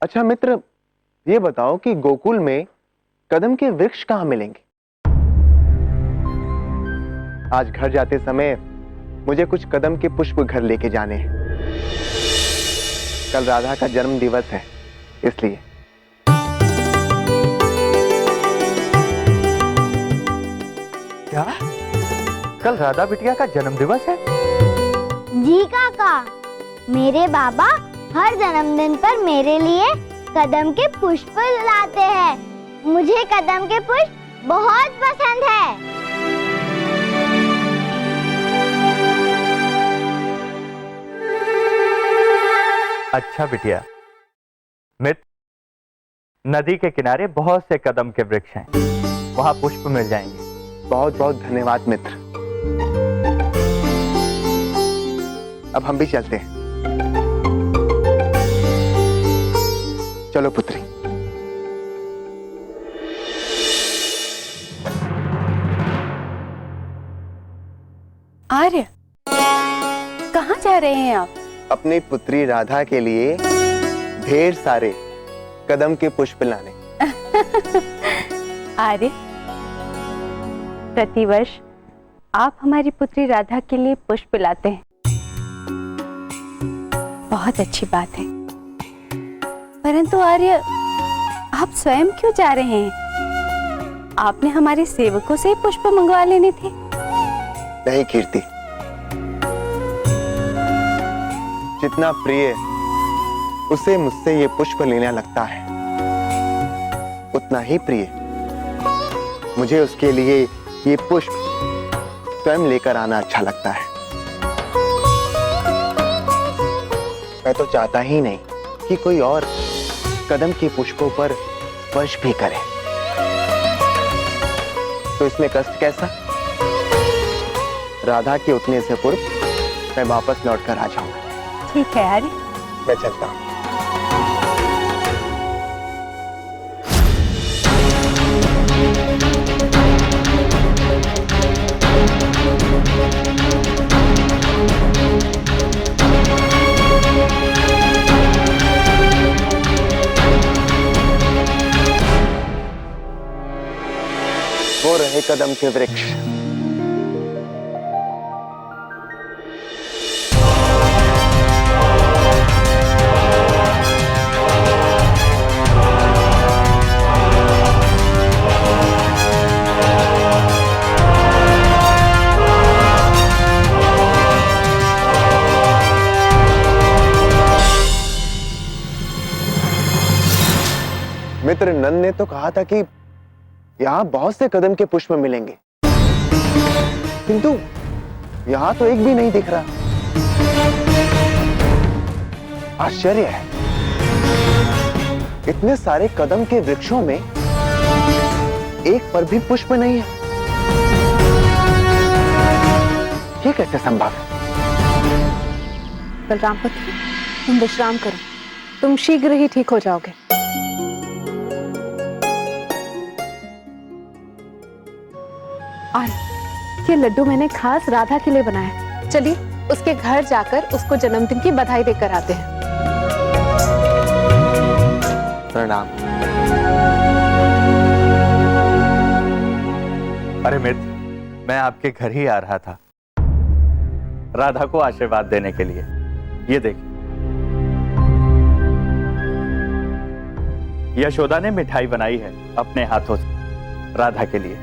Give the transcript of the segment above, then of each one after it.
अच्छा मित्र, ये बताओ कि गोकुल में कदम के वृक्ष कहाँ मिलेंगे? आज घर जाते समय मुझे कुछ कदम के पुष्प घर लेके जाने हैं। कल राधा का जन्म दिवस है, इसलिए। क्या? कल राधा बिटिया का जन्म दिवस है? जी काका, मेरे बाबा हर जन्मदिन पर मेरे लिए कदम के पुष्प लाते हैं। मुझे कदम के पुष्प बहुत पसंद है। अच्छा बिटिया, मित्र, नदी के किनारे बहुत से कदम के वृक्ष हैं, वहां पुष्प मिल जाएंगे। बहुत बहुत धन्यवाद मित्र। अब हम भी चलते हैं। चलो पुत्री। आर्य, कहाँ जा रहे हैं आप? अपनी पुत्री राधा के लिए ढेर सारे कदम के पुष्प लाने। आर्य, प्रतिवर्ष आप हमारी पुत्री राधा के लिए पुष्प लाते हैं, बहुत अच्छी बात है। परंतु आर्य, आप स्वयं क्यों जा रहे हैं? आपने हमारे सेवकों से पुष्प मंगवा लेने थे। नहीं कीर्ति, जितना प्रिय उसे मुझसे ये पुष्प लेना लगता है, उतना ही प्रिय मुझे उसके लिए ये पुष्प स्वयं लेकर आना अच्छा लगता है। मैं तो चाहता ही नहीं कि कोई और कदम के पुष्पों पर स्पर्श भी करे, तो इसमें कष्ट कैसा? राधा के उतने से पूर्व मैं वापस लौटकर आ जाऊंगा। ठीक है आर्य, मैं चलता हूं। वो रहे कदम के वृक्ष। मित्र नंद ने तो कहा था कि यहां बहुत से कदम के पुष्प मिलेंगे, किंतु यहां तो एक भी नहीं दिख रहा। आश्चर्य है, इतने सारे कदम के वृक्षों में एक पर भी पुष्प नहीं है। ये कैसे संभव है? बलराम पुत्र, तुम विश्राम करो, तुम शीघ्र ही ठीक हो जाओगे। और ये लड्डू मैंने खास राधा के लिए बनाया है। चलिए उसके घर जाकर उसको जन्मदिन की बधाई देकर आते हैं। प्रणाम। अरे मित्र, मैं आपके घर ही आ रहा था राधा को आशीर्वाद देने के लिए। ये देखिए, यशोदा ने मिठाई बनाई है अपने हाथों से राधा के लिए।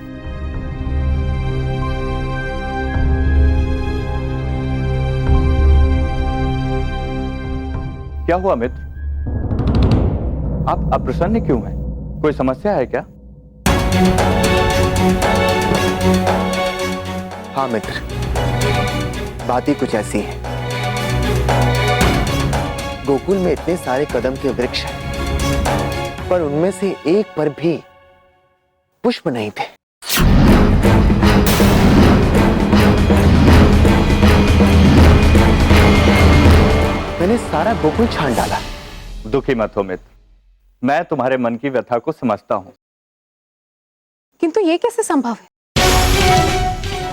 क्या हुआ मित्र, आप अप्रसन्न क्यों हैं? कोई समस्या है क्या? हाँ मित्र, बात ही कुछ ऐसी है। गोकुल में इतने सारे कदम के वृक्ष हैं, पर उनमें से एक पर भी पुष्प नहीं थे। मैंने सारा गोकुल छान डाला। दुखी मत हो मित्र, मैं तुम्हारे मन की व्यथा को समझता हूं। किंतु ये कैसे संभव है?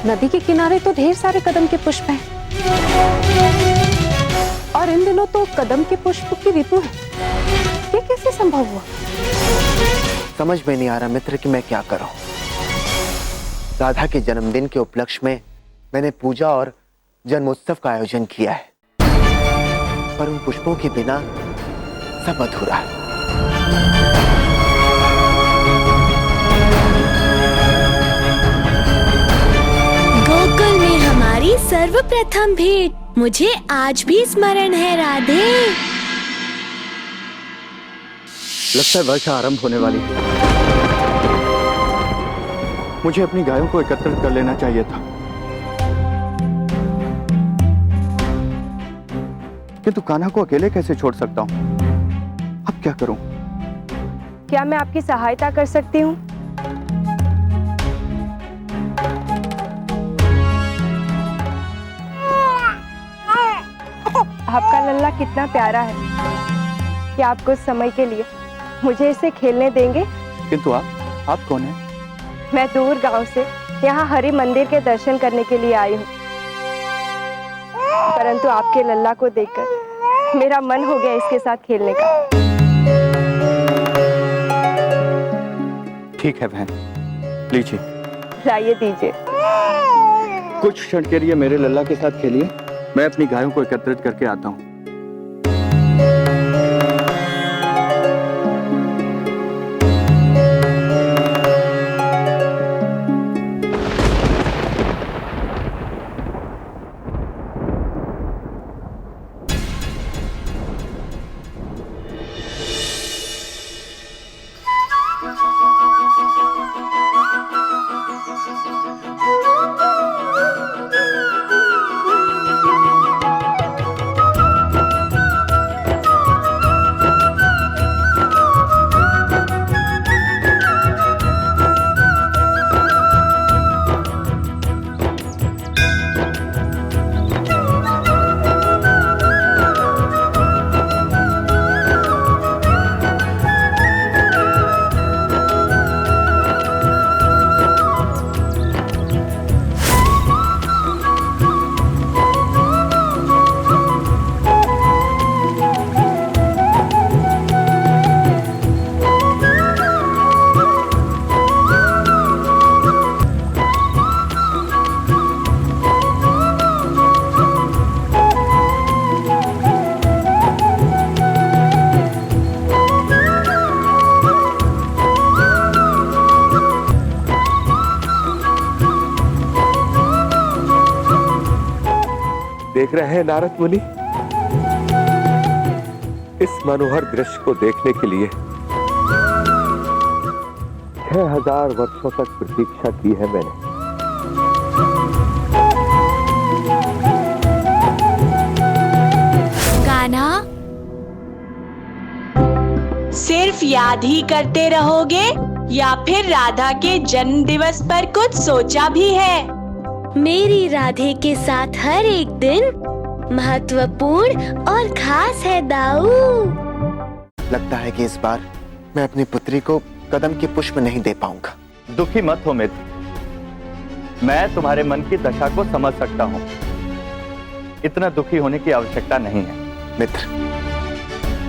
नदी के किनारे तो ढेर सारे कदम के पुष्प हैं, और इन दिनों तो कदम के पुष्प की ऋतु है। ये कैसे संभव हुआ? समझ में नहीं आ रहा मित्र कि मैं क्या करूं। राधा के जन्मदिन के उपलक्ष्य में मैंने पूजा और जन्मोत्सव का आयोजन किया है, पर उन पुष्पों के बिना सब अधूरा है। गोकुल में हमारी सर्वप्रथम भेंट मुझे आज भी स्मरण है राधे। लगता है वर्षा आरंभ होने वाली है। मुझे अपनी गायों को एकत्रित कर लेना चाहिए था, किंतु कान्हा को अकेले कैसे छोड़ सकता हूं? अब क्या करूं? क्या मैं आपकी सहायता कर सकती हूँ? आपका लल्ला कितना प्यारा है कि आप कुछ समय के लिए मुझे इसे खेलने देंगे? किंतु आप कौन हैं? मैं दूर गांव से यहाँ हरि मंदिर के दर्शन करने के लिए आई हूँ, परंतु आपके लल्ला को देखकर मेरा मन हो गया इसके साथ खेलने का। ठीक है बहन, लीजिए। लाइए दीजिए। कुछ क्षण के लिए मेरे लल्ला के साथ खेलिए, मैं अपनी गायों को एकत्रित करके आता हूँ। देख रहे हैं नारद मुनि, इस मनोहर दृश्य को देखने के लिए 6000 वर्षों तक प्रतीक्षा की है मैंने। कान्हा, सिर्फ याद ही करते रहोगे या फिर राधा के जन्म दिवस पर कुछ सोचा भी है? मेरी राधे के साथ हर एक दिन महत्वपूर्ण और खास है दाऊ। लगता है कि इस बार मैं अपनी पुत्री को कदम के पुष्प नहीं दे पाऊंगा। दुखी मत हो मित्र, मैं तुम्हारे मन की दशा को समझ सकता हूँ। इतना दुखी होने की आवश्यकता नहीं है। मित्र,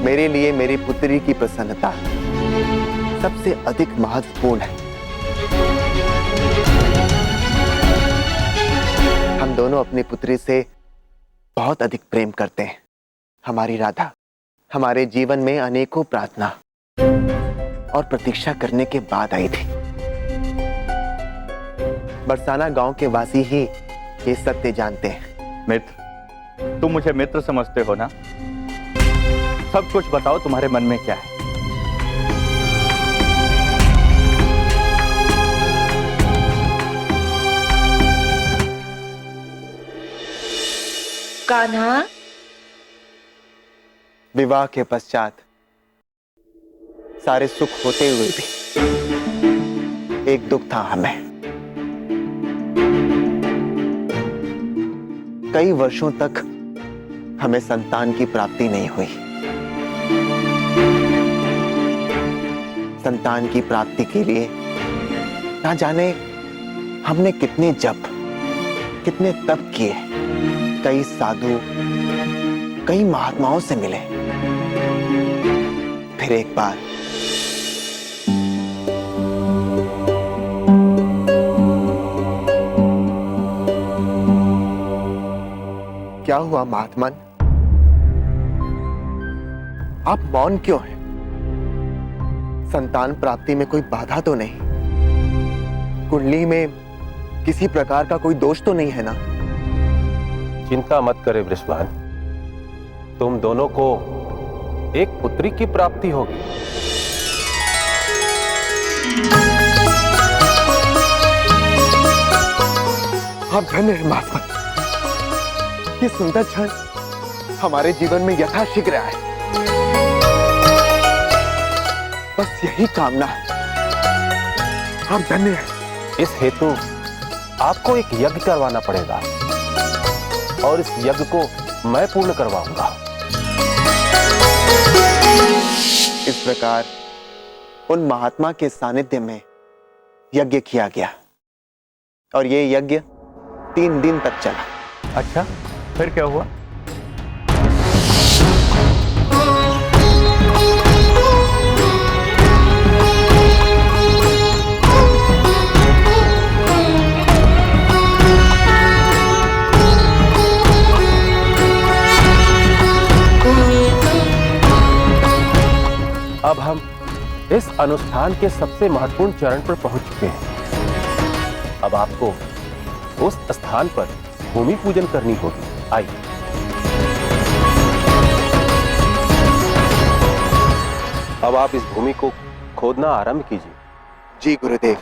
मेरे लिए मेरी पुत्री की प्रसन्नता सबसे अधिक महत्वपूर्ण है। हम दोनों अपनी पुत्री से बहुत अधिक प्रेम करते हैं। हमारी राधा हमारे जीवन में अनेकों प्रार्थना और प्रतीक्षा करने के बाद आई थी। बरसाना गांव के वासी ही ये सत्य जानते हैं। मित्र, तुम मुझे मित्र समझते हो ना? सब कुछ बताओ, तुम्हारे मन में क्या है? कान्हा, विवाह के पश्चात सारे सुख होते हुए भी एक दुख था हमें। कई वर्षों तक हमें संतान की प्राप्ति नहीं हुई। संतान की प्राप्ति के लिए ना जाने हमने कितने जप, कितने तप किए, कई साधु, कई महात्माओं से मिले, फिर एक बार क्या हुआ महात्मन? आप मौन क्यों हैं? संतान प्राप्ति में कोई बाधा तो नहीं? कुंडली में किसी प्रकार का कोई दोष तो नहीं है ना? चिंता मत करे वृषभान, तुम दोनों को एक पुत्री की प्राप्ति होगी। आप धन्य हैं महात्मन। ये सुंदर क्षण हमारे जीवन में यथाशीघ्र आए, बस यही कामना है। आप धन्य हैं। इस हेतु आपको एक यज्ञ करवाना पड़ेगा और इस यज्ञ को मैं पूर्ण करवाऊंगा। इस प्रकार उन महात्मा के सानिध्य में यज्ञ किया गया और ये यज्ञ 3 दिन तक चला। अच्छा, फिर क्या हुआ? अब हम इस अनुष्ठान के सबसे महत्वपूर्ण चरण पर पहुंच चुके हैं। अब आपको उस स्थान पर भूमि पूजन करनी होगी। आइए। अब आप इस भूमि को खोदना आरंभ कीजिए। जी गुरुदेव।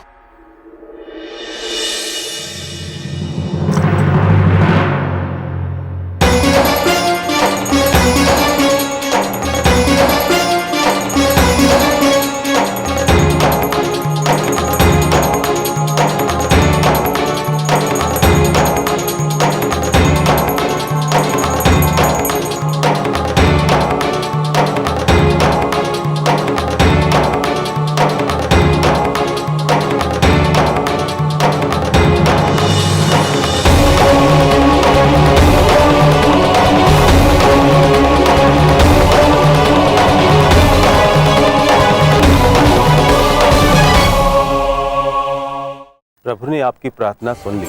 प्रभु ने आपकी प्रार्थना सुन ली,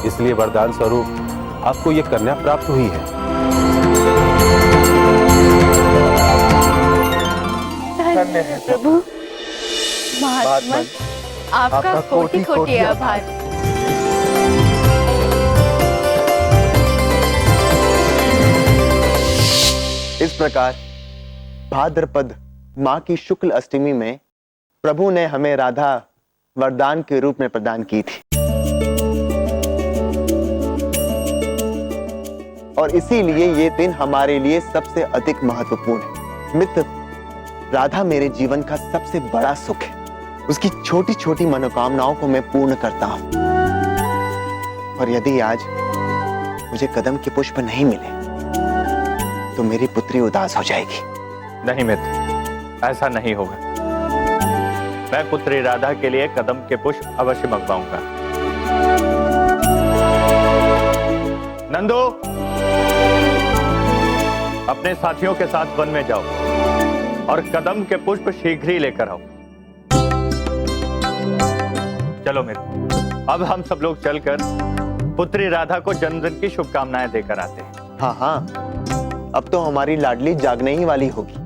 इसलिए वरदान स्वरूप आपको यह कन्या प्राप्त हुई है। धन्य है प्रभु। महात्मन, आपका कोटि कोटि आभार। इस प्रकार भाद्रपद माह की शुक्ल अष्टमी में प्रभु ने हमें राधा वरदान के रूप में प्रदान की थी और इसीलिए ये दिन हमारे लिए सबसे अधिक महत्वपूर्ण है। मित्र, राधा मेरे जीवन का सबसे बड़ा सुख है। उसकी छोटी छोटी मनोकामनाओं को मैं पूर्ण करता हूं और यदि आज मुझे कदम के पुष्प नहीं मिले तो मेरी पुत्री उदास हो जाएगी। नहीं मित्र, ऐसा नहीं होगा। मैं पुत्री राधा के लिए कदम के पुष्प अवश्य मंगवाऊंगा। नंदू, अपने साथियों के साथ वन में जाओ और कदम के पुष्प शीघ्र ही लेकर आओ। चलो मित्र, अब हम सब लोग चलकर पुत्री राधा को जन्मदिन की शुभकामनाएं देकर आते हैं। हाँ हाँ, अब तो हमारी लाडली जागने ही वाली होगी।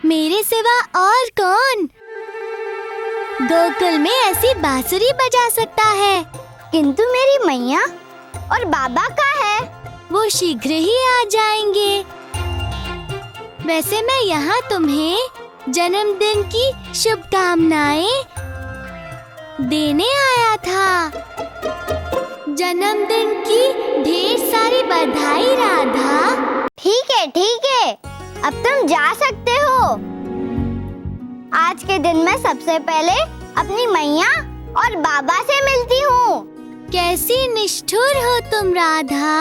मेरे सिवा और कौन गोकुल में ऐसी बांसुरी बजा सकता है? किंतु मेरी मैया और बाबा कहाँ है? वो शीघ्र ही आ जाएंगे। वैसे मैं यहाँ तुम्हें जन्मदिन की शुभकामनाएं देने आया था। जन्मदिन की ढेर सारी बधाई राधा। ठीक है, अब तुम जा सकते हो। आज के दिन मैं सबसे पहले अपनी मैया और बाबा से मिलती हूँ। कैसी निष्ठुर हो तुम राधा।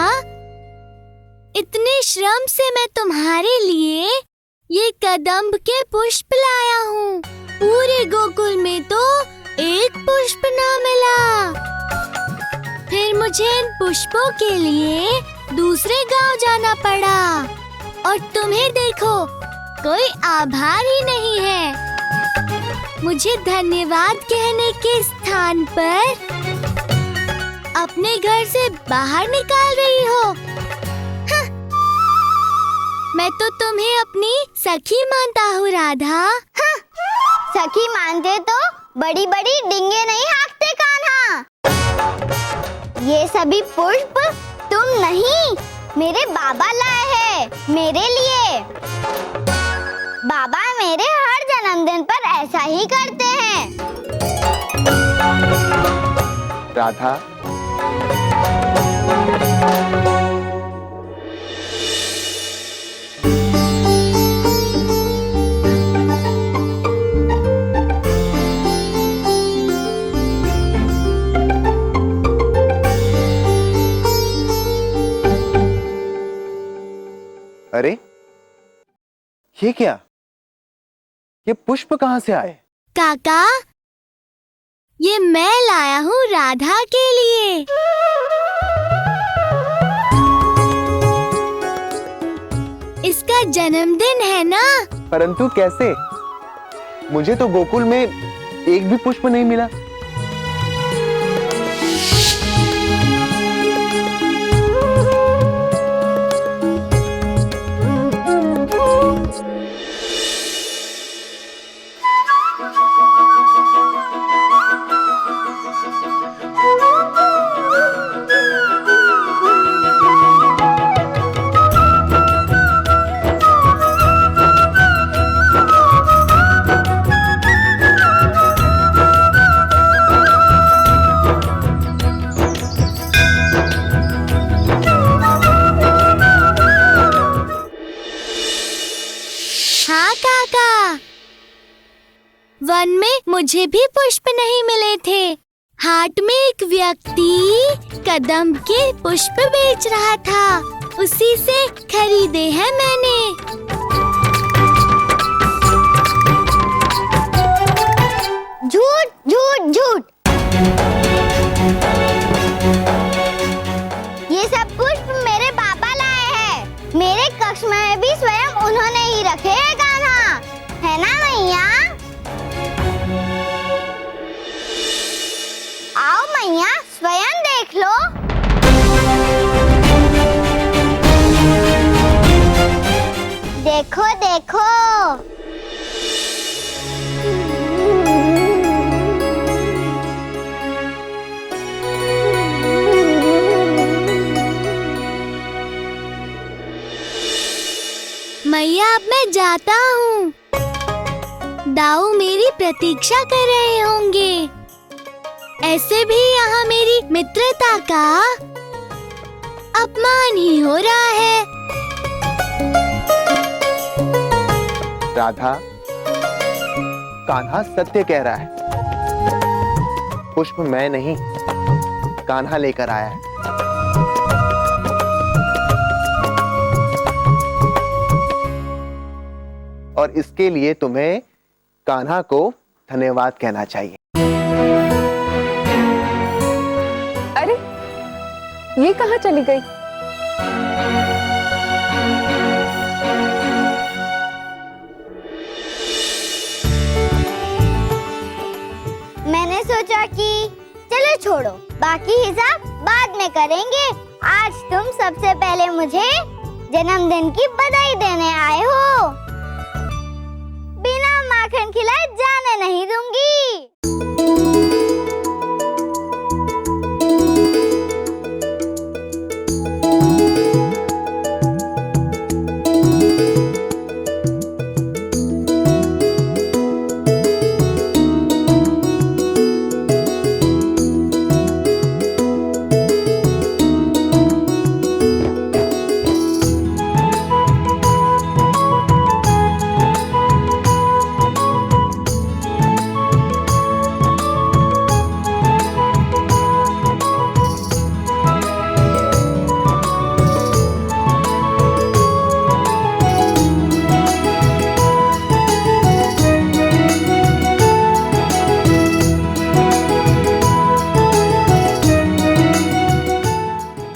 इतने श्रम से मैं तुम्हारे लिए ये कदम्ब के पुष्प लाया हूँ। पूरे गोकुल में तो एक पुष्प ना मिला। फिर मुझे इन पुष्पों के लिए दूसरे गांव जाना पड़ा। और तुम्हें देखो, कोई आभार ही नहीं है। मुझे धन्यवाद कहने के स्थान पर अपने घर से बाहर निकाल रही हो। हाँ। मैं तो तुम्हें अपनी सखी मानता हूँ राधा। हाँ। सखी मानते तो बड़ी बड़ी डिंगे नहीं हाँकते कान्हा। ये सभी पुष्प तुम नहीं, मेरे बाबा लाए हैं मेरे लिए। बाबा मेरे हर जन्मदिन पर ऐसा ही करते हैं। राधा, अरे ये क्या? ये पुष्प कहाँ से आए? काका, ये मैं लाया हूँ राधा के लिए। इसका जन्मदिन है ना। परंतु कैसे? मुझे तो गोकुल में एक भी पुष्प नहीं मिला। वन में मुझे भी पुष्प नहीं मिले थे। हाट में एक व्यक्ति कदम्ब के पुष्प बेच रहा था, उसी से खरीदे हैं मैंने। झूठ झूठ झूठ। ये सब पुष्प मेरे बाबा लाए हैं। मेरे कक्ष में भी स्वयं उन्होंने ही रखे हैं कान्हा, है ना मैया? आओ मैया, स्वयं देख लो। देखो देखो। मैया, अब मैं जाता हूँ। दाऊ मेरी प्रतीक्षा कर रहे होंगे। ऐसे भी यहाँ मेरी मित्रता का अपमान ही हो रहा है। राधा, कान्हा सत्य कह रहा है। पुष्प मैं नहीं, कान्हा लेकर आया है। और इसके लिए तुम्हें कान्हा को धन्यवाद कहना चाहिए। अरे, ये कहाँ चली गई? मैंने सोचा कि चलो छोड़ो, बाकी हिसाब बाद में करेंगे। आज तुम सबसे पहले मुझे जन्मदिन की बधाई देने आए हो। नहीं दूंगी।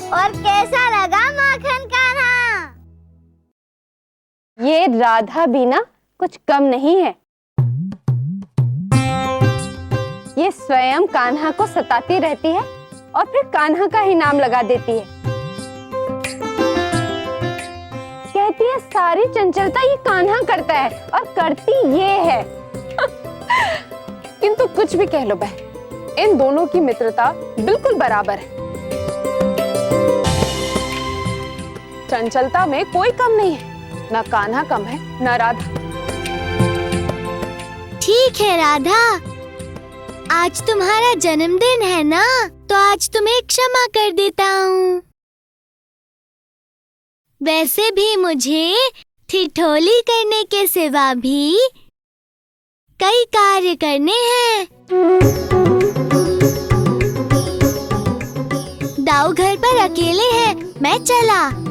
और कैसा लगा माखन कान्हा? ये राधा भी ना कुछ कम नहीं है। ये स्वयं कान्हा को सताती रहती है और फिर कान्हा का ही नाम लगा देती है। कहती है सारी चंचलता ये कान्हा करता है और करती ये है। किंतु कुछ भी कह लो बहन, इन दोनों की मित्रता बिल्कुल बराबर है। चंचलता में कोई कम नहीं है, ना कान्हा कम है ना राधा। ठीक है राधा, आज तुम्हारा जन्मदिन है ना, तो आज तुम्हें क्षमा कर देता हूँ। वैसे भी मुझे ठिठोली करने के सिवा भी कई कार्य करने हैं। दाऊ घर पर अकेले हैं, मैं चला।